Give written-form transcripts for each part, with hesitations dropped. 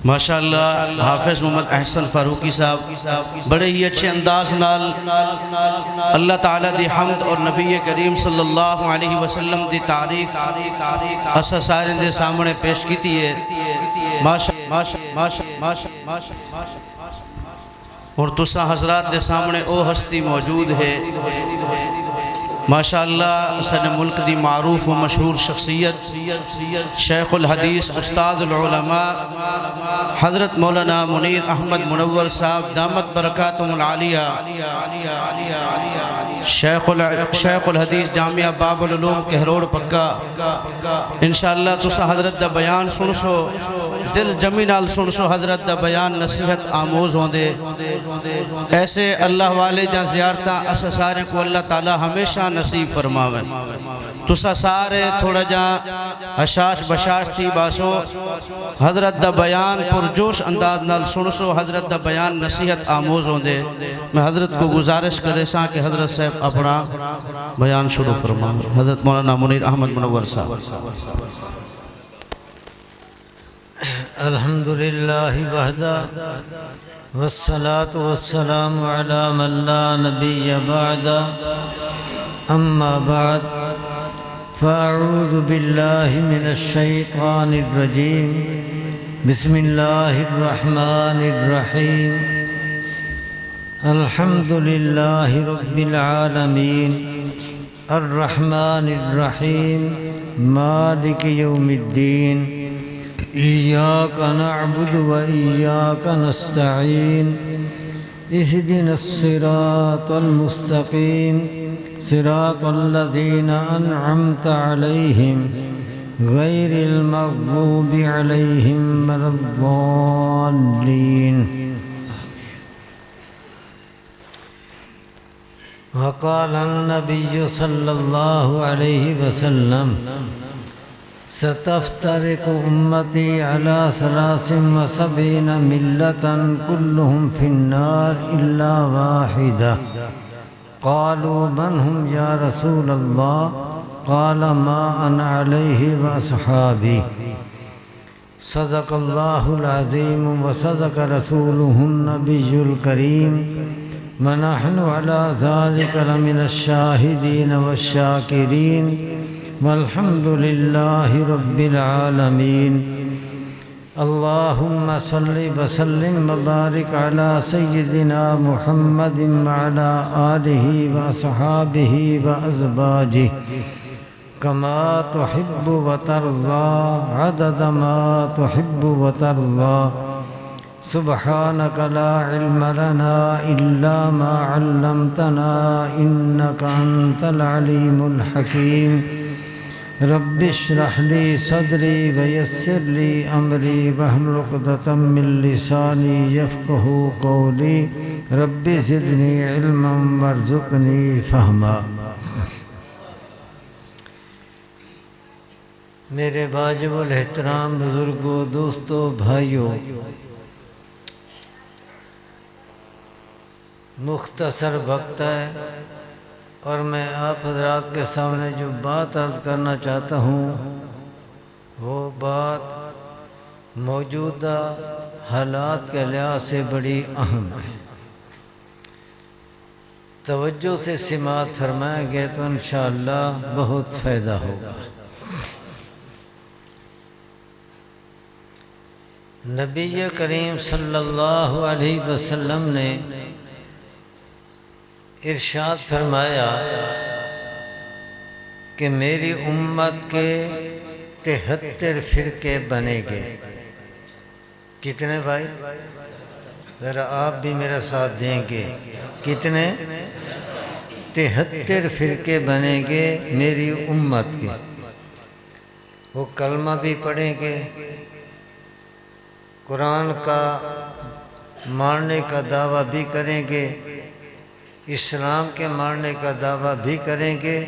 ماشاءاللہ حافظ محمد احسن فاروقی صاحب بڑے ہی اچھے انداز نال اللہ تعالیٰ دی حمد اور نبی کریم صلی اللہ علیہ وسلم دی تعریف اسا سارے دے سامنے پیش کیتی ہے اور تسا حضرات دے سامنے او ہستی موجود ہے ماشاءاللہ سن ملک دی معروف و مشہور شخصیت شیخ الحدیث استاد العلماء حضرت مولانا منیر احمد منور صاحب دامت برکاتہم العالیہ شیخ الحدیث جامعہ باب العلوم کہروڑ پکا انشاءاللہ تسا حضرت دا بیان سنسو دل جمی نال سنسو حضرت دا بیان نصیحت آموز ہوں دے ایسے اللہ والے جان زیارتاں اسا سارے کو اللہ تعالی ہمیشہ نصیب فرماویں تسا سارے تھوڑا جان حشاش بشاش تھی باسو حضرت دا بیان پرجوش انداز نال سنسو حضرت دا بیان نصیحت آموز ہوں دے میں حضرت کو گزارش کرے ساں کہ حضرت صاحب اپنا بیان شروع فرماویں حضرت مولانا منیر احمد منور صاحب الحمدللہ وحدہ والصلاة والسلام على من لا نبي بعد أما بعد فأعوذ بالله من الشيطان الرجيم بسم الله الرحمن الرحيم الحمد لله رب العالمين الرحمن الرحيم مالك يوم الدين إياك نعبد وإياك نستعين اهدنا الصراط المستقيم صراط الذين أنعمت عليهم غير المغضوب عليهم ولا الضالين وقال النبي صلى الله عليه وسلم ستفترق أمتي على 73 ملة كلهم في النار إلا واحدة قالوا من هم يا رسول الله قال ما أنا عليه وأصحابي صدق الله العظيم وصدق رسوله النبي الكريم ونحن على ذلك لمن الشاهدين والشاكرين والحمد لله رب العالمين اللهم صل وسلم وبارك على سيدنا محمد وعلى آله وأصحابه وأزواجه كما تحب وترضى عدد ما تحب وترضى سبحانك لا علم لنا إلا ما علمتنا إنك أنت العليم الحكيم رب اشرح لي صدري ويسر لي أمري واحلل عقدة من لساني يفقهوا قولي رب زدني علما وارزقني فهما میرے واجب الاحترام بزرگوں دوستوں بھائیوں مختصر وقت ہے اور میں آپ حضرات کے سامنے جو بات عرض کرنا چاہتا ہوں وہ بات موجودہ حالات کے لحاظ سے بڑی اہم ہے توجہ سے سماعت فرمائیں گے تو انشاءاللہ بہت فائدہ ہوگا نبی کریم صلی اللہ علیہ وسلم نے ارشاد فرمایا کہ میری امت کے 73 فرقے بنے گے کتنے بھائی ذرا آپ بھی میرا ساتھ دیں گے کتنے 73 فرقے بنیں گے میری امت کے وہ کلمہ بھی پڑھیں گے قرآن کا ماننے کا دعویٰ بھی کریں گے اسلام کے ماننے کا دعویٰ بھی کریں گے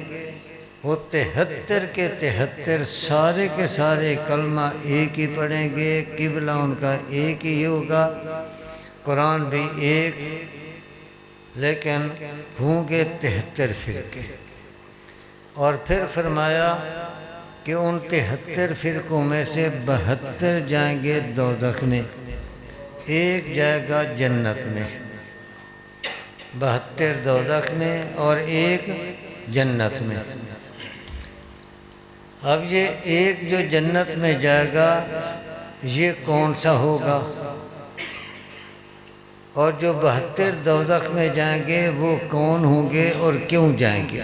وہ 73 کے 73 سارے کے سارے کلمہ ایک ہی پڑھیں گے قبلہ ان کا ایک ہی ہوگا قرآن بھی ایک لیکن ہوں گے 73 فرقے اور پھر فرمایا کہ ان 73 فرقوں میں سے 72 جائیں گے دوزخ میں ایک جائے گا جنت میں، 72 دوزخ میں اور ایک جنت میں۔ اب یہ ایک جو جنت میں جائے گا یہ کون سا ہوگا، اور جو 72 دوزخ میں جائیں گے وہ کون ہوں گے اور کیوں جائیں گے؟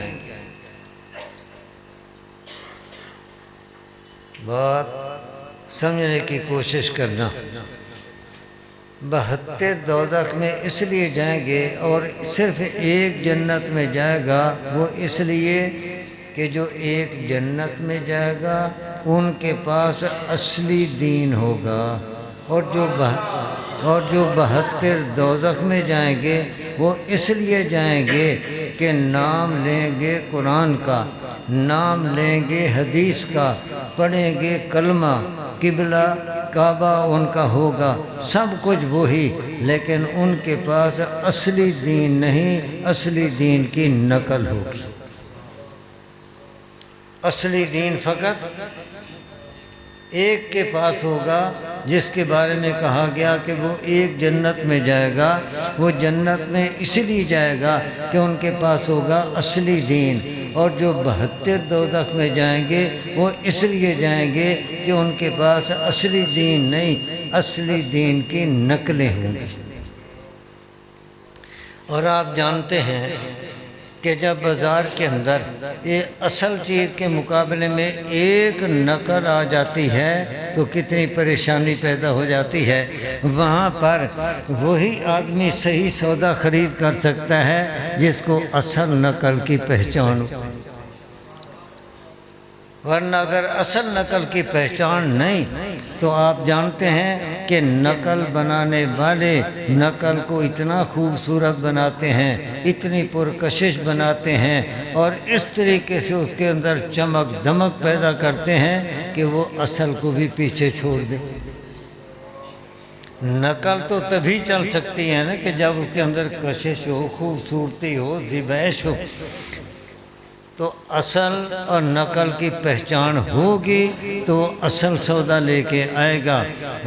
بات سمجھنے کی کوشش کرنا۔ 72 دوزخ میں اس لیے جائیں گے اور صرف ایک جنت میں جائے گا، وہ اس لیے کہ جو ایک جنت میں جائے گا ان کے پاس اصلی دین ہوگا، اور جو 72 دوزخ میں جائیں گے وہ اس لیے جائیں گے کہ نام لیں گے قرآن کا، نام لیں گے حدیث کا، پڑھیں گے کلمہ، قبلہ کعبہ ان کا ہوگا، سب کچھ وہی، لیکن ان کے پاس اصلی دین نہیں، اصلی دین کی نقل ہوگی۔ اصلی دین فقط ایک کے پاس ہوگا، جس کے بارے میں کہا گیا کہ وہ ایک جنت میں جائے گا۔ وہ جنت میں اس لیے جائے گا کہ ان کے پاس ہوگا اصلی دین، اور جو 72 دوزخ میں جائیں گے وہ اس لیے جائیں گے کہ ان کے پاس اصلی دین نہیں، اصلی دین کی نقلیں ہوں گی۔ اور آپ جانتے ہیں کہ جب بازار کے اندر یہ اصل چیز کے مقابلے میں ایک نقل آ جاتی ہے تو کتنی پریشانی پیدا ہو جاتی ہے۔ وہاں پر وہی آدمی صحیح سودا خرید کر سکتا ہے جس کو اصل نقل کی پہچان ہو، ورنہ اگر اصل نقل کی پہچان نہیں تو آپ جانتے ہیں کہ نقل بنانے والے نقل کو اتنا خوبصورت بناتے ہیں، اتنی پرکشش بناتے ہیں، اور اس طریقے سے اس کے اندر چمک دمک پیدا کرتے ہیں کہ وہ اصل کو بھی پیچھے چھوڑ دے۔ نقل تو تبھی چل سکتی ہے نا کہ جب اس کے اندر کشش ہو، خوبصورتی ہو، زیبائش ہو، تو اصل اور نقل کی پہچان ہوگی تو وہ اصل سودا لے کے آئے گا،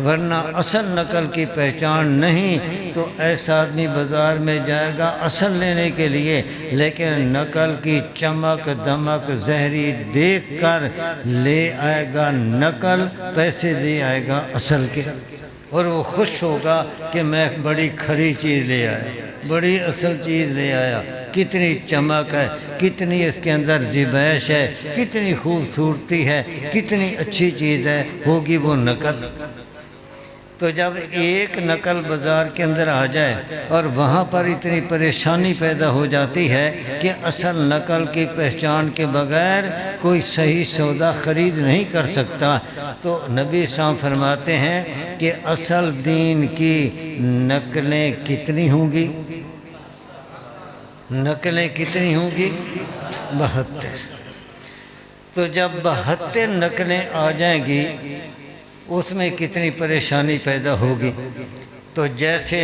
ورنہ اصل نقل کی پہچان نہیں تو ایسا آدمی بازار میں جائے گا اصل لینے کے لیے، لیکن نقل کی چمک دمک زہری دیکھ کر لے آئے گا نقل، پیسے دے آئے گا اصل کے، اور وہ خوش ہوگا کہ میں بڑی کھری چیز لے آیا، بڑی اصل چیز لے آیا، کتنی چمک ہے، کتنی اس کے اندر زیبائش ہے، کتنی خوبصورتی ہے، کتنی اچھی چیز ہے، ہوگی وہ نقل۔ تو جب ایک نقل بازار کے اندر آ جائے اور وہاں پر اتنی پریشانی پیدا ہو جاتی ہے کہ اصل نقل کی پہچان کے بغیر کوئی صحیح سودا خرید نہیں کر سکتا، تو نبی صاحب فرماتے ہیں کہ اصل دین کی نقلیں کتنی ہوں گی؟ نقلیں کتنی ہوں گی؟ 72۔ تو جب 72 نقلیں آ جائیں گی اس میں کتنی پریشانی پیدا ہوگی۔ تو جیسے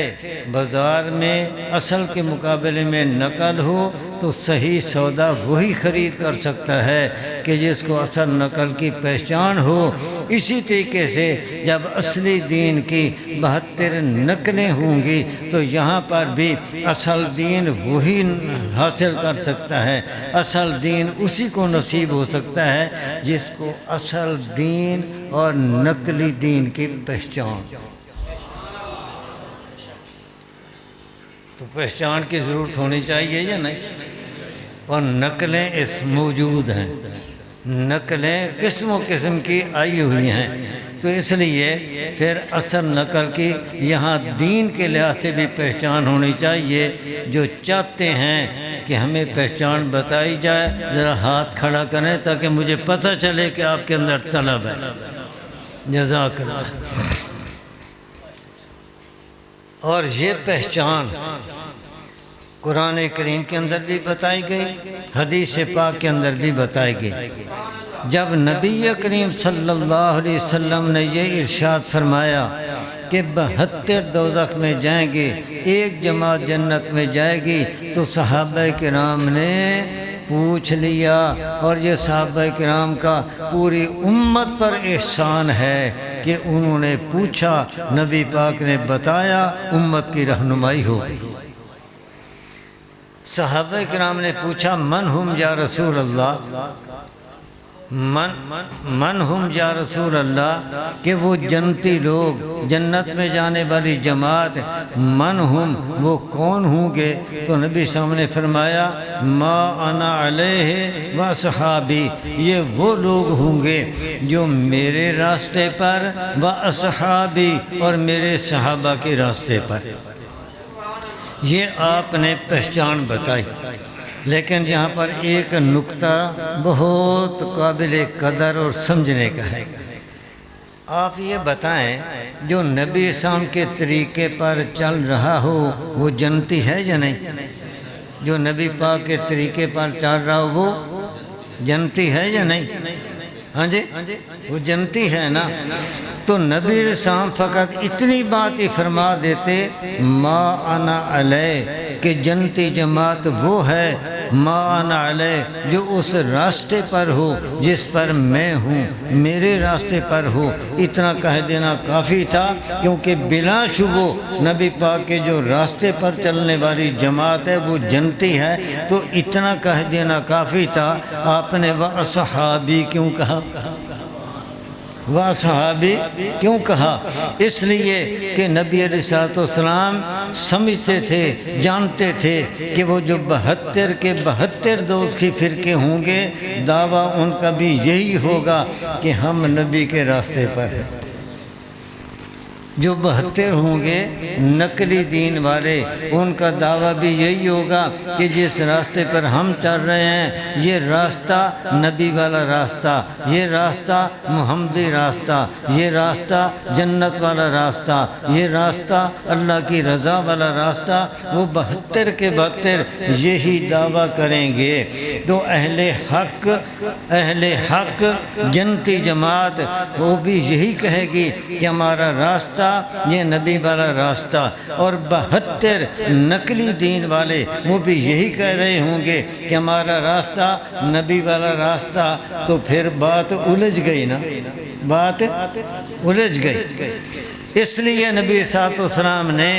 بازار میں اصل کے مقابلے میں نقل ہو تو صحیح سودا وہی خرید کر سکتا ہے کہ جس کو اصل نقل کی پہچان ہو، اسی طریقے سے جب اصلی دین کی 72 نقلیں ہوں گی تو یہاں پر بھی اصل دین وہی حاصل کر سکتا ہے، اصل دین اسی کو نصیب ہو سکتا ہے جس کو اصل دین اور نقلی دین کی پہچان۔ تو پہچان کی ضرورت ہونی چاہیے یا نہیں؟ اور نقلیں اس موجود ہیں، نقلیں قسم و قسم کی آئی ہوئی ہیں، تو اس لیے پھر اصل نقل کی یہاں دین کے لحاظ سے بھی پہچان ہونی چاہیے۔ جو چاہتے ہیں کہ ہمیں پہچان بتائی جائے ذرا ہاتھ کھڑا کریں تاکہ مجھے پتہ چلے کہ آپ کے اندر طلب ہے۔ جزاک اللہ۔ اور یہ پہچان قرآن کریم کے اندر بھی بتائی گئی، حدیث پاک کے اندر بھی بتائی گئی۔ جب نبی کریم صلی اللہ علیہ وسلم نے یہ ارشاد فرمایا کہ 72 دوزخ میں جائیں گے، ایک جماعت جنت میں جائے گی، تو صحابہ کرام نے پوچھ لیا، اور یہ صحابہ کرام کا پوری امت پر احسان ہے کہ انہوں نے پوچھا، نبی پاک نے بتایا، امت کی رہنمائی ہو گئی۔ صحابہ کرام نے پوچھا من ہم یا رسول اللہ، من ہم یا رسول اللہ، کہ وہ جنتی لوگ، جنت میں جانے والی جماعت، من ہم، وہ کون ہوں گے؟ تو نبی صلی اللہ علیہ وسلم نے فرمایا ما انا علیہ و اصحابی، یہ وہ لوگ ہوں گے جو میرے راستے پر، و اصحابی، اور میرے صحابہ کے راستے پر۔ یہ آپ نے پہچان بتائی، لیکن یہاں پر ایک نکتہ بہت قابل قدر اور سمجھنے کا ہے۔ آپ یہ بتائیں جو نبی اسلام کے طریقے پر چل رہا ہو وہ جنتی ہے یا نہیں؟ جو نبی پاک کے طریقے پر چل رہا ہو وہ جنتی ہے یا نہیں؟ ہاں جی، وہ جنتی ہے نا۔ تو نبی اسلام فقط اتنی بات ہی فرما دیتے ما انا علیہ، کہ جنتی جماعت وہ ہے ما انا علیہ، جو اس راستے پر ہو جس پر میں ہوں، میرے راستے پر ہو۔ اتنا کہہ دینا کافی تھا، کیونکہ بلا شبہ نبی پاک کے جو راستے پر چلنے والی جماعت ہے وہ جنتی ہے، تو اتنا کہہ دینا کافی تھا۔ آپ نے وَأَصْحَابِي کیوں کہا؟ وَأَصْحَابِي کیوں کہا؟ اس لیے کہ نبی علیہ السلام سمجھتے تھے، جانتے تھے کہ وہ جو 72 کے 72 دوزخی فرقے ہوں گے، دعویٰ ان کا بھی یہی ہوگا کہ ہم نبی کے راستے پر ہیں۔ جو 72 ہوں گے نقلی دین والے، ان کا دعویٰ بھی یہی ہوگا کہ جس راستے پر ہم چل رہے ہیں یہ راستہ نبی والا راستہ، یہ راستہ محمدی راستہ، یہ راستہ جنت والا راستہ، یہ راستہ اللہ کی رضا والا راستہ، وہ 72 کے 72 یہی دعویٰ کریں گے۔ تو اہل حق جنتی جماعت وہ بھی یہی کہے گی کہ ہمارا راستہ یہ نبی والا راستہ، اور 72 نقلی دین والے وہ بھی یہی کہہ رہے ہوں گے کہ ہمارا راستہ نبی والا راستہ۔ تو پھر بات الجھ گئی نا، بات الجھ گئی۔ اس لیے نبی صلی اللہ علیہ وسلم نے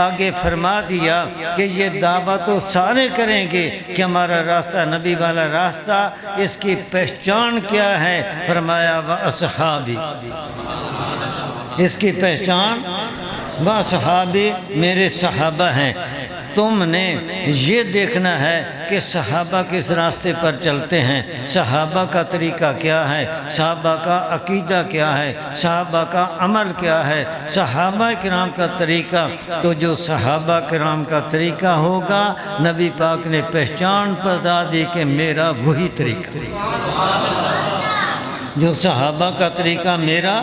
آگے فرما دیا کہ یہ دعویٰ تو سارے کریں گے کہ ہمارا راستہ نبی والا راستہ، اس کی پہچان کیا ہے؟ فرمایا وَأَصْحَابِي، اس کی پہچان وَأَصْحَابِي، میرے صحابہ ہیں۔ تم نے یہ دیکھنا ہے کہ صحابہ کس راستے پر چلتے ہیں، صحابہ کا طریقہ کیا ہے، صحابہ کا عقیدہ کیا ہے، صحابہ کا عمل کیا ہے، صحابہ کرام کا طریقہ۔ تو جو صحابہ کرام کا طریقہ ہوگا، نبی پاک نے پہچان بتا دی کہ میرا وہی طریقہ، جو صحابہ کا طریقہ میرا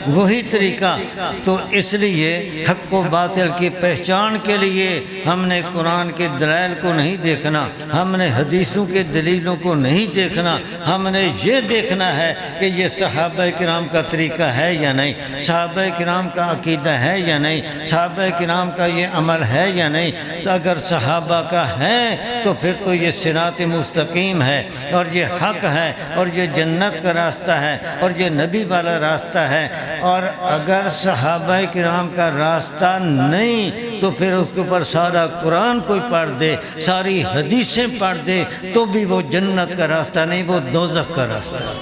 وہی طریقہ۔ تو اس لیے حق و باطل کی پہچان کے لیے ہم نے قرآن کے دلائل کو نہیں دیکھنا، ہم نے حدیثوں کے دلیلوں کو نہیں دیکھنا، ہم نے یہ دیکھنا ہے کہ یہ صحابہ کرام کا طریقہ ہے یا نہیں، صحابہ کرام کا عقیدہ ہے یا نہیں، صحابہ کرام کا یہ عمل ہے یا نہیں۔ تو اگر صحابہ کا ہے تو پھر تو یہ صراط مستقیم ہے، اور یہ حق ہے، اور یہ جنت کا راستہ ہے، اور یہ نبی والا راستہ ہے۔ اور اگر صحابہ کرام کا راستہ نہیں تو پھر اس کے اوپر سارا قرآن کوئی پڑھ دے، ساری حدیثیں پڑھ دے، تو بھی وہ جنت کا راستہ نہیں، وہ دوزخ کا راستہ ہے۔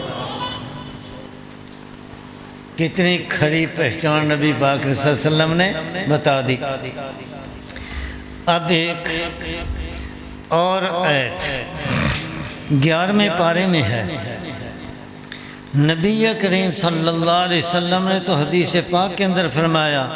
کتنی کھری پہچان نبی پاک صلی اللہ علیہ وسلم نے بتا دی۔ اب ایک اور آیت 11ویں پارے میں ہے، نبی کریم صلی اللہ علیہ وسلم نے تو حدیث پاک کے اندر فرمایا،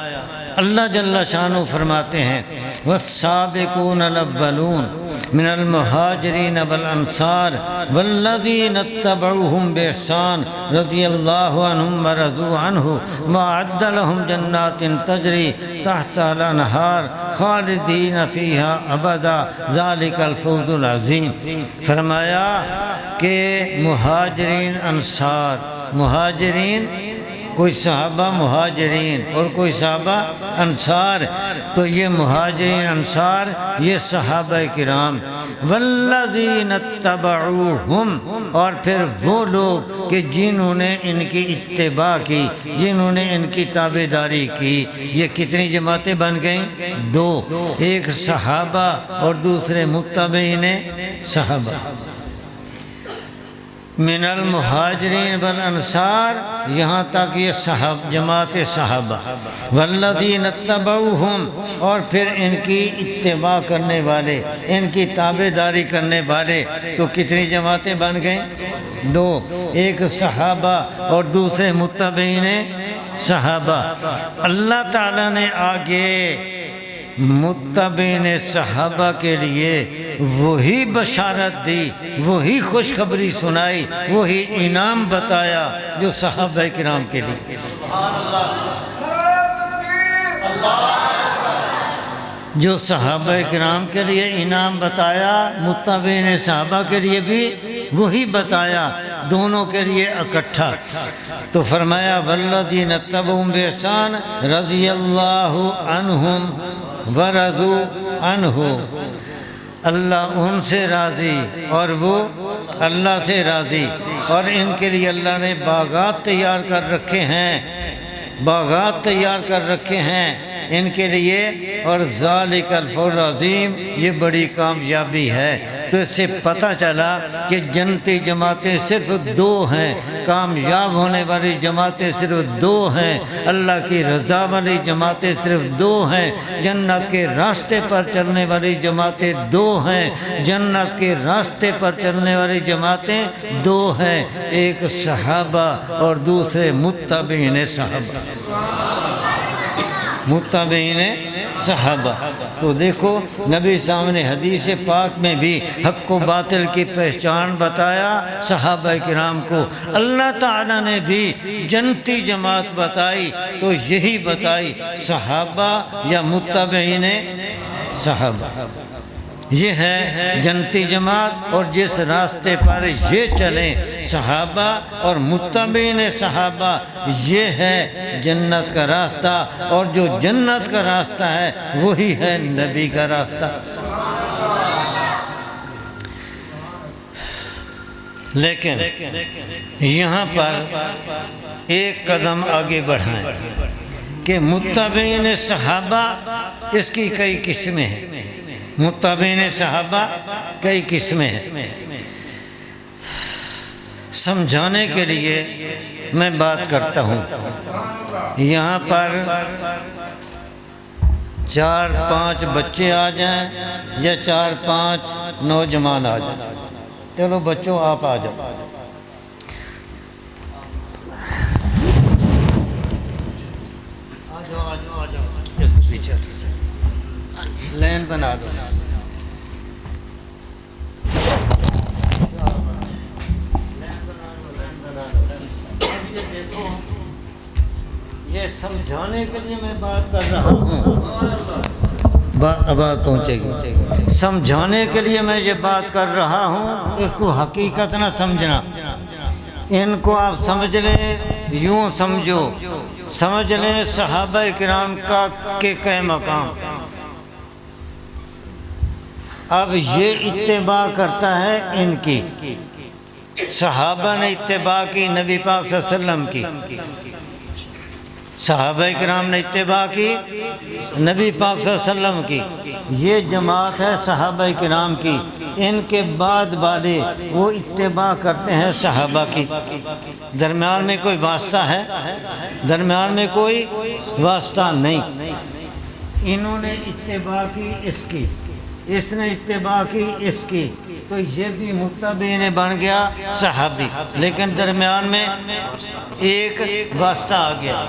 اللہ جل شانہ فرماتے ہیں والسابقون الاولون من المہاجرین والانصار والذین اتبعوہم بإحسان رضی اللہ عنہم ورضوا عنہ وأعد لهم جنات تجری تحت الانہار خالدین فیہا ابدا ذالک الفوز العظیم۔ فرمایا کہ مہاجرین انصار، مہاجرین کوئی صحابہ مہاجرین اور کوئی صحابہ انصار. تو یہ مہاجرین انصار یہ صحابہ کرام. والذین اتبعوہم اور پھر وہ لوگ کہ جنہوں نے ان کی اتباع کی، جنہوں نے ان کی تابعداری کی. یہ کتنی جماعتیں بن گئیں؟ دو، ایک صحابہ اور دوسرے متبعین صحابہ. من المہاجرین والانصار یہاں تک یہ جماعت صحابہ. والذین اتبعوہم اور پھر ان کی اتباع کرنے والے، ان کی تابعداری کرنے والے. تو کتنی جماعتیں بن گئیں؟ دو، ایک صحابہ اور دوسرے متبعین صحابہ. اللہ تعالیٰ نے آگے متبعین صحابہ کے لیے وہی بشارت دی، وہی خوشخبری سنائی، وہی انعام بتایا جو صحابہ کرام کے لیے. جو صحابہ کرام کے لیے انعام بتایا متبعین صحابہ کے لیے بھی وہی بتایا، دونوں کے لیے اکٹھا. تو فرمایا والذین اتبعوہم بإحسان رضی اللہ عنہم ورضوا عنہ. اللہ ان سے راضی اور وہ اللہ سے راضی. اور ان کے لیے اللہ نے باغات تیار کر رکھے ہیں، باغات تیار کر رکھے ہیں ان کے لیے. اور ذالک الفوز العظیم یہ بڑی کامیابی ہے. تو اس سے پتہ چلا کہ جنتی جماعتیں صرف دو ہیں، کامیاب ہونے والی جماعتیں صرف دو ہیں، اللہ کی رضا والی جماعتیں صرف دو ہیں، جنت کے راستے پر چلنے والی جماعتیں دو ہیں، جنت کے راستے پر چلنے والی جماعتیں دو ہیں، ایک صحابہ اور دوسرے متبعین صحابہ. متبعین صحابہ. تو دیکھو نبی صاحب نے حدیث پاک میں بھی حق و باطل کی پہچان بتایا صحابہ کرام کو. اللہ تعالیٰ نے بھی جنتی جماعت بتائی تو یہی بتائی صحابہ یا متبعین صحابہ. یہ ہے جنتی جماعت. اور جس راستے پر یہ چلیں صحابہ اور متبعین صحابہ یہ ہے جنت کا راستہ. اور جو جنت کا راستہ ہے وہی ہے نبی کا راستہ. لیکن یہاں پر ایک قدم آگے بڑھائیں کہ متبعین صحابہ اس کی کئی قسمیں ہیں. متبعین صحابہ کئی قسمیں ہیں. سمجھانے کے لیے میں بات کرتا ہوں. یہاں پر 4-5 بچے آ جائیں یا 4-5 نوجوان آ جائیں. چلو بچوں آپ آ جاؤ. اس کو پیچھے لین بنا دو. یہ سمجھانے کے لیے میں بات کر رہا ہوں. بات پہنچے گی. سمجھانے کے لیے میں یہ بات کر رہا ہوں. اس کو حقیقت نہ سمجھنا. ان کو آپ سمجھ لیں، یوں سمجھو، سمجھ لیں صحابہ کرام کا کے کئی مقام. اب یہ اتباع کرتا ہے ان کی. صحابہ نے اتباع کی نبی پاک صلی اللہ علیہ وسلم کی. صحابہ کرام نے اتباع کی نبی پاک صلی اللہ علیہ وسلم کی. یہ جماعت ہے صحابہ کرام کی. ان کے بعد والے وہ اتباع کرتے ہیں صحابہ کی. درمیان میں کوئی واسطہ ہے؟ درمیان میں کوئی واسطہ نہیں. انہوں نے اتباع کی اس کی، اس نے اتباع کی اس کی، تو یہ بھی متبعین بن گیا صحابی. لیکن درمیان میں ایک واسطہ آ گیا.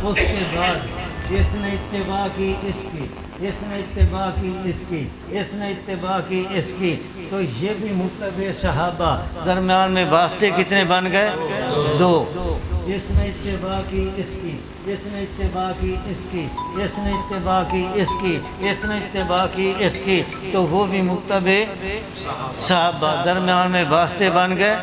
اس کے بعد اس نے اتباع کی اس کی، اس نے اتباع کی اس کی، اس نے اتباع کی اس کی، تو یہ بھی متبع صحابہ. درمیان میں واسطے کتنے بن گئے؟ دو. اس نے اتباع کی اس کی، اس نے اتباع کی اس کی، اس نے اتباع کی اس کی، اس نے اتباع کی اس کی، تو وہ بھی متبع صحابہ. درمیان میں واسطے بن گئے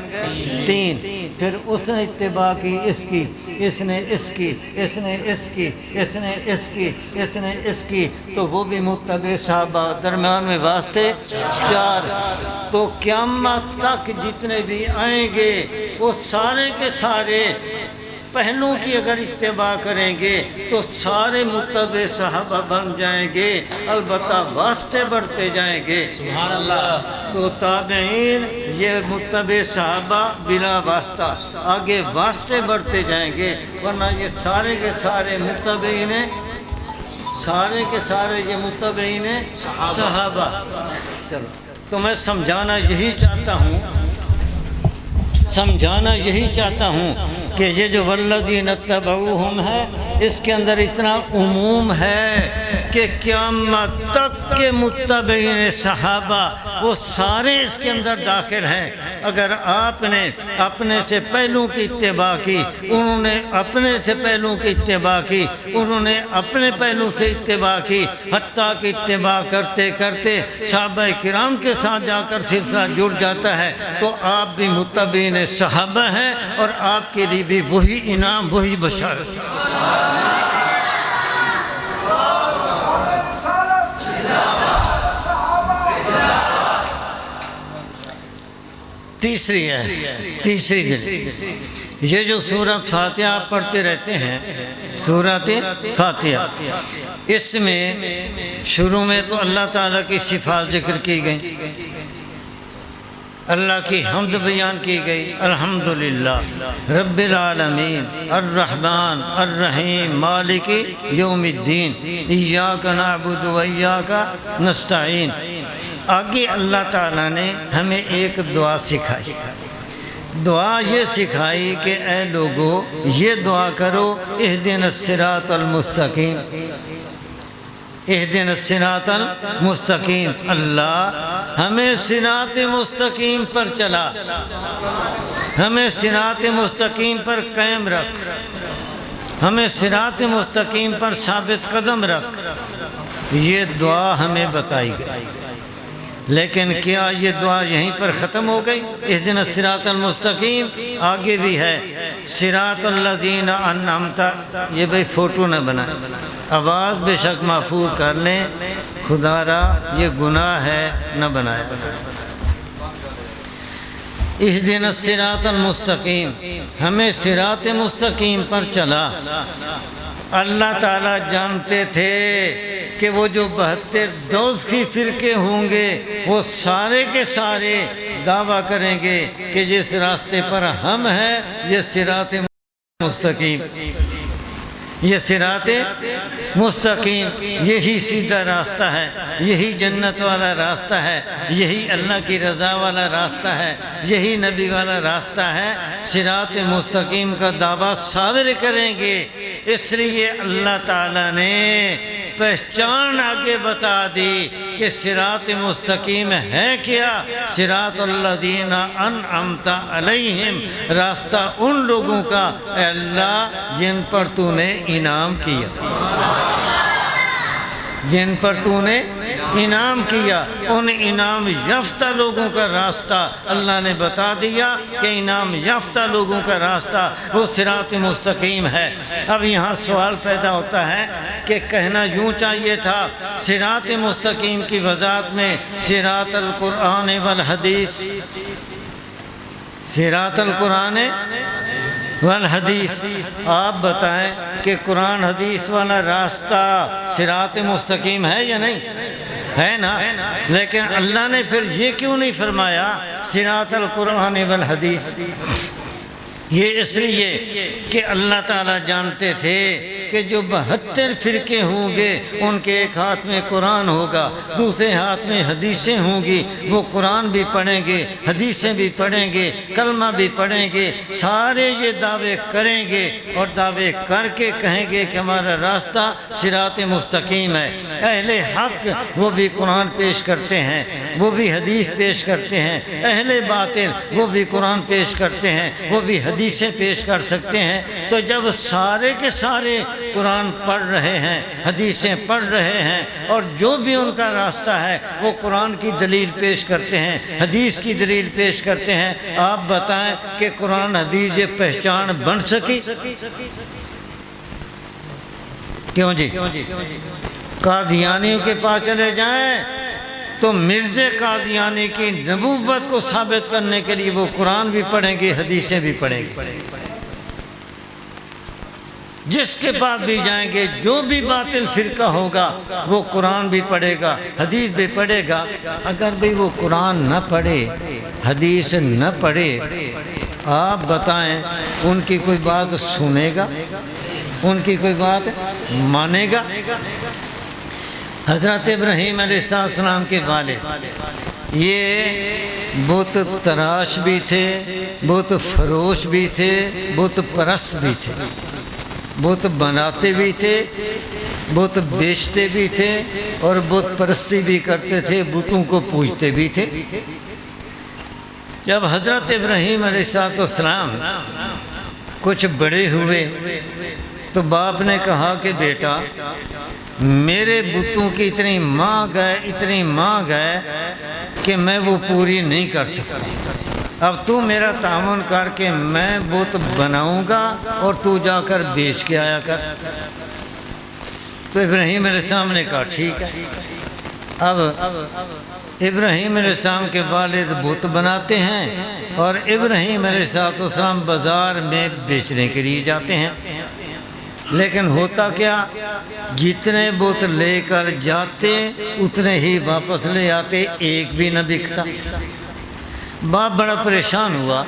3. پھر اس نے اتباع کی اس کی، اس نے اس کی، اس نے اس کی، اس نے اس کی، اس نے اس کی، تو وہ بھی متبع صحابہ، درمیان میں واسطے 4۔ تو قیامت تک جتنے بھی آئیں گے وہ سارے کے سارے پہلوں کی اگر اتباع کریں گے تو سارے متبع صحابہ بن جائیں گے، البتہ واسطے بڑھتے جائیں گے۔ سبحان اللہ۔ تو تابعین یہ متبع صحابہ بلا واسطہ، آگے واسطے بڑھتے جائیں گے، ورنہ یہ سارے کے سارے متبعین، سارے کے سارے یہ متبعین صحابہ۔ چلو تو میں سمجھانا یہی چاہتا ہوں، سمجھانا یہی چاہتا ہوں کہ یہ جو والذین اتبعوہم ہے، اس کے اندر اتنا عموم ہے کہ قیامت تک کے متبعین صحابہ وہ سارے اس کے اندر داخل ہیں۔ اگر آپ نے اپنے سے پہلوں کی اتباع کی، انہوں نے اپنے سے پہلوں کی اتباع کی، انہوں نے اپنے پہلوں سے اتباع کی، حتیٰ کہ اتباع کرتے کرتے صحابہ کرام کے ساتھ جا کر سلسلہ جڑ جاتا ہے، تو آپ بھی متبعین صحابہ ہیں اور آپ کے لیے بھی وہی انعام، وہی بشارت۔ تیسری ہے، تیسری دل، یہ جو سورۃ فاتحہ آپ پڑھتے رہتے ہیں، سورۃ فاتحہ، اس میں شروع میں تو اللہ تعالیٰ کی صفات ذکر کی گئی، اللہ کی حمد بیان کی گئی، الحمدللہ رب العالمین الرحمن الرحیم مالک یوم الدین ایاک نعبد و ایاک نستعین۔ آگے اللہ تعالیٰ نے ہمیں ایک دعا سکھائی، دعا یہ سکھائی کہ اے لوگو یہ دعا کرو، اہدنا الصراط المستقیم، اہدنا الصراط المستقیم، اللہ ہمیں صراط مستقیم پر چلا، ہمیں صراط مستقیم پر قائم رکھ، ہمیں صراط مستقیم پر ثابت قدم رکھ، یہ دعا ہمیں بتائی گئی۔ لیکن کیا یہ دعا یہیں پر ختم ہو گئی؟ اہدنا الصراط المستقیم آگے بھی ہے، صراط الذین انعمت، یہ بھئی فوٹو نہ بنائیں، آواز بے شک محفوظ کر لیں، خدا را یہ گناہ ہے نہ بنایا۔ اہدنا الصراط المستقیم، ہمیں صراط مستقیم پر چلا۔ اللہ تعالیٰ جانتے تھے کہ وہ جو 72 دوزخی فرقے ہوں گے وہ سارے کے سارے دعویٰ کریں گے کہ جس راستے پر ہم ہیں یہ صراط مستقیم، یہ صراط مستقیم، یہی سیدھا راستہ ہے، یہی جنت والا راستہ ہے، یہی اللہ کی رضا والا راستہ ہے، یہی نبی والا راستہ ہے۔ صراط مستقیم کا دعویٰ سارے کریں گے، اس لیے اللہ تعالیٰ نے پہچان آگے بتا دی کہ صراط مستقیم ہے کیا؟ صراط الذین انعمت علیہم، راستہ ان لوگوں کا اے اللہ جن پر تو نے انعام کیا، جن پر تو نے انعام کیا، ان انعام یافتہ لوگوں کا راستہ اللہ نے بتا دیا کہ انعام یافتہ لوگوں کا راستہ وہ صراط مستقیم ہے۔ اب یہاں سوال پیدا ہوتا ہے کہ کہنا یوں چاہیے تھا صراط مستقیم کی وضاحت میں صراط القرآن والحدیث، صراط القرآن والحدیث، آپ بتائیں کہ قرآن حدیث والا راستہ صراط مستقیم ہے یا نہیں؟ ہے نا؟ لیکن اللہ نے پھر یہ کیوں نہیں فرمایا صراط القرآن والحدیث؟ یہ اس لیے کہ اللہ تعالیٰ جانتے تھے کہ جو 72 فرقے ہوں گے ان کے ایک ہاتھ میں قرآن ہوگا، دوسرے ہاتھ میں حدیثیں ہوں گی، وہ قرآن بھی پڑھیں گے، حدیثیں بھی پڑھیں گے، کلمہ بھی پڑھیں گے، سارے یہ دعوے کریں گے اور دعوے کر کے کہیں گے کہ ہمارا راستہ صراط مستقیم ہے۔ اہل حق وہ بھی قرآن پیش کرتے ہیں، وہ بھی حدیث پیش کرتے ہیں، اہل باطل وہ بھی قرآن پیش کرتے ہیں، وہ بھی حدیثیں پیش کر سکتے ہیں۔ تو جب سارے کے سارے قرآن پڑھ رہے ہیں، حدیثیں پڑھ رہے ہیں، اور جو بھی ان کا راستہ ہے وہ قرآن کی دلیل پیش کرتے ہیں، حدیث کی دلیل پیش کرتے ہیں۔ آپ بتائیں کہ قرآن حدیث یہ پہچان بن سکی؟ کیوں جی؟ قادیانیوں کے پاس چلے جائیں تو مرزا قادیانی کی نبوت کو ثابت کرنے کے لیے وہ قرآن بھی پڑھیں گے، حدیثیں بھی پڑھیں گے۔ جس کے پاس بھی جائیں گے، جو بھی باطل فرقہ ہوگا وہ قرآن بھی پڑھے گا، حدیث بھی پڑھے گا۔ اگر بھی وہ قرآن نہ پڑھے، حدیث نہ پڑھے، آپ بتائیں ان کی کوئی بات سنے گا؟ ان کی کوئی بات مانے گا؟ حضرت ابراہیم علیہ السلام کے والد یہ بت تراش بھی تھے، بت فروش بھی تھے، بت پرست بھی تھے، بت بناتے بھی تھے، بت بیچتے بھی تھے، اور بت پرستی بھی کرتے تھے، بتوں کو پوجتے بھی تھے۔ جب حضرت ابراہیم علیہ السلام کچھ بڑے ہوئے تو باپ نے کہا کہ بیٹا میرے بتوں کی اتنی مانگ ہے کہ میں وہ پوری نہیں کر سکتا، اب تو میرا تعاون کر کے میں بت بناؤں گا اور تو جا کر بیچ کے آیا کر۔ تو ابراہیم علیہ السلام نے کہا ٹھیک ہے۔ اب ابراہیم علیہ السلام کے والد بت بناتے ہیں اور ابراہیم علیہ السلام بازار میں بیچنے کے لیے جاتے ہیں، لیکن ہوتا کیا، جتنے بت لے کر جاتے اتنے ہی واپس لے آتے، ایک بھی نہ بکتا۔ باپ بڑا پریشان ہوا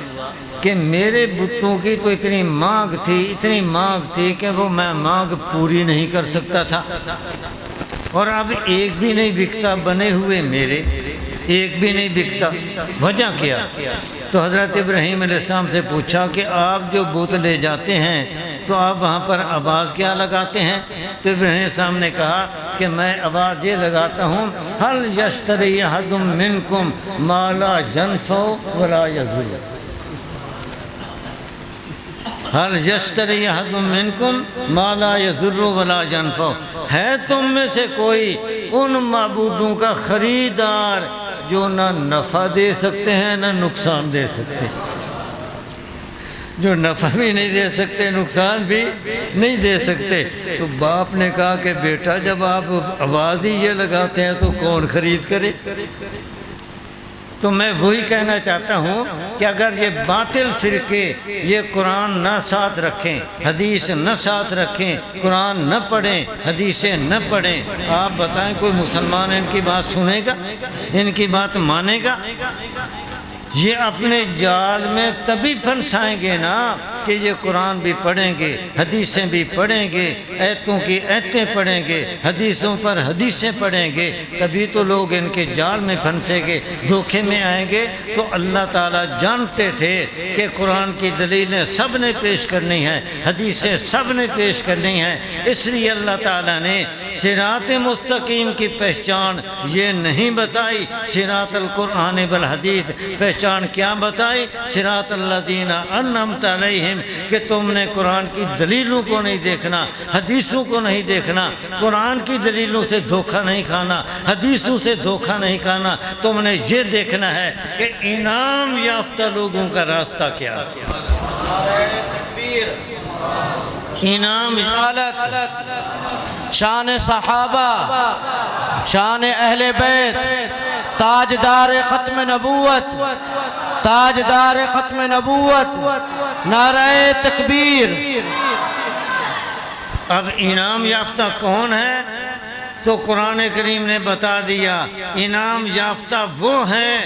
کہ میرے بتوں کی تو اتنی مانگ تھی کہ وہ میں مانگ پوری نہیں کر سکتا تھا، اور اب ایک بھی نہیں بکتا، بنے ہوئے میرے ایک بھی نہیں بکتا، وجہ کیا؟ تو حضرت ابراہیم علیہ السلام سے پوچھا کہ آپ جو بت لے جاتے ہیں تو آپ وہاں پر آواز کیا لگاتے ہیں؟ تو ابراہیم علیہ السلام نے کہا کہ میں آواز یہ لگاتا ہوں، هل یشتری احد منکم ما لا ينفع ولا یضر، هل یشتری احد منکم ما لا یضر ولا ینفع، ہے تم میں سے کوئی ان معبودوں کا خریدار جو نہ نفع دے سکتے ہیں نہ نقصان دے سکتے، جو نفع بھی نہیں دے سکتے نقصان بھی نہیں دے سکتے؟ تو باپ نے کہا کہ بیٹا جب آپ آواز ہی یہ لگاتے ہیں تو کون خرید کرے؟ تو میں وہی کہنا چاہتا ہوں کہ اگر یہ باطل فرقے یہ قرآن نہ ساتھ رکھیں، حدیث نہ ساتھ رکھیں، قرآن نہ پڑھیں، حدیثیں نہ پڑھیں، آپ بتائیں کوئی مسلمان ان کی بات سنے گا؟ ان کی بات مانے گا؟ یہ اپنے جال میں تبھی پھنسائیں گے نا کہ یہ قرآن بھی پڑھیں گے، حدیثیں بھی پڑھیں گے، ایتوں کی ایتیں پڑھیں گے، حدیثوں پر حدیثیں پڑھیں گے، تبھی تو لوگ ان کے جال میں پھنسیں گے، دھوکے میں آئیں گے۔ تو اللہ تعالیٰ جانتے تھے کہ قرآن کی دلیلیں سب نے پیش کرنی ہیں، حدیثیں سب نے پیش کرنی ہیں، اس لیے اللہ تعالیٰ نے صراط مستقیم کی پہچان یہ نہیں بتائی، صراط القرآن والحدیث پہچان کیا بتائی؟ صراط الذین انعمت علیہم، کہ تم نے قرآن کی دلیلوں کو نہیں دیکھنا، حدیثوں کو نہیں دیکھنا، قرآن کی دلیلوں سے دھوکہ نہیں کھانا، حدیثوں سے دھوکہ نہیں کھانا، تم نے یہ دیکھنا ہے کہ انعام یافتہ لوگوں کا راستہ کیا ہے۔ انعام شان صحابہ، شان اہل بیت، تاجدار ختم نبوت، تاجدار ختم نبوت، نعرہ تکبیر۔ اب انعام یافتہ کون ہے؟ تو قرآن کریم نے بتا دیا، انعام یافتہ وہ ہیں،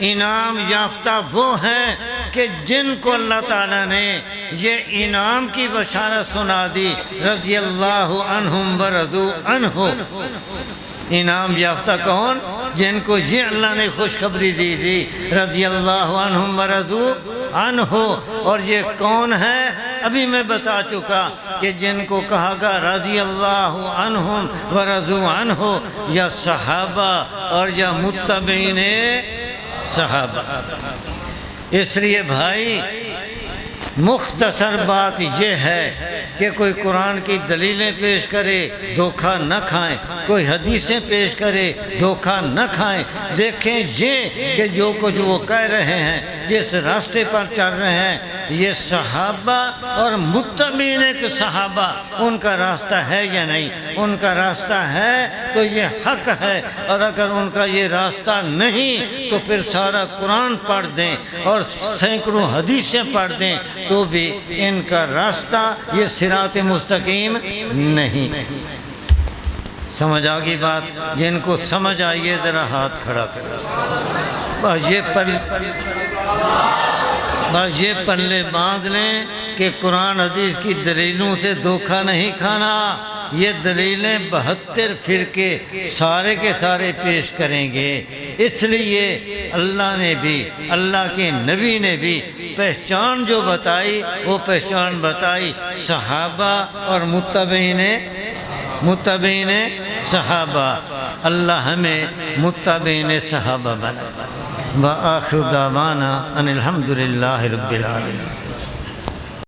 انعام یافتہ وہ ہیں کہ جن کو اللہ تعالیٰ نے یہ انعام کی بشارت سنا دی، رضی اللہ عنہم ورضوا عنہ۔ انعام یافتہ کون؟ جن کو یہ اللہ نے خوشخبری دی تھی، رضی اللہ عنہم ورضوا عنہ۔ اور یہ کون ہے؟ ابھی میں بتا چکا کہ جن کو کہا گا رضی اللہ عنہم ورضوا عنہ، یا صحابہ اور یا متبعین صحابہ۔ اس لیے بھائی مختصر بات یہ ہے کہ کوئی قرآن کی دلیلیں پیش کرے دھوکہ نہ کھائیں، کوئی حدیثیں پیش کرے دھوکہ نہ کھائیں۔ دیکھیں یہ کہ جو کچھ وہ کہہ رہے ہیں، جس راستے پر چل رہے ہیں، یہ صحابہ اور متبعین کے صحابہ ان کا راستہ ہے یا نہیں؟ ان کا راستہ ہے تو یہ حق ہے، اور اگر ان کا یہ راستہ نہیں تو پھر سارا قرآن پڑھ دیں اور سینکڑوں حدیثیں پڑھ دیں تو بھی ان کا راستہ یہ صراط مستقیم نہیں۔ سمجھ آگئی بات؟ جن کو سمجھ آئیے ذرا ہاتھ کھڑا کریں۔ بس یہ پلے باندھ لیں کہ قرآن حدیث کی دلیلوں سے دھوکہ نہیں کھانا۔ یہ دلیلیں 72 فرقے سارے کے سارے پیش کریں گے۔ اس لیے اللہ نے بھی، اللہ کے نبی نے بھی پہچان جو بتائی وہ پہچان بتائی صحابہ اور متبعین صحابہ۔ اللہ ہمیں متبعین صحابہ بنائے۔ وآخر دعوانا ان الحمد للہ رب العالمین۔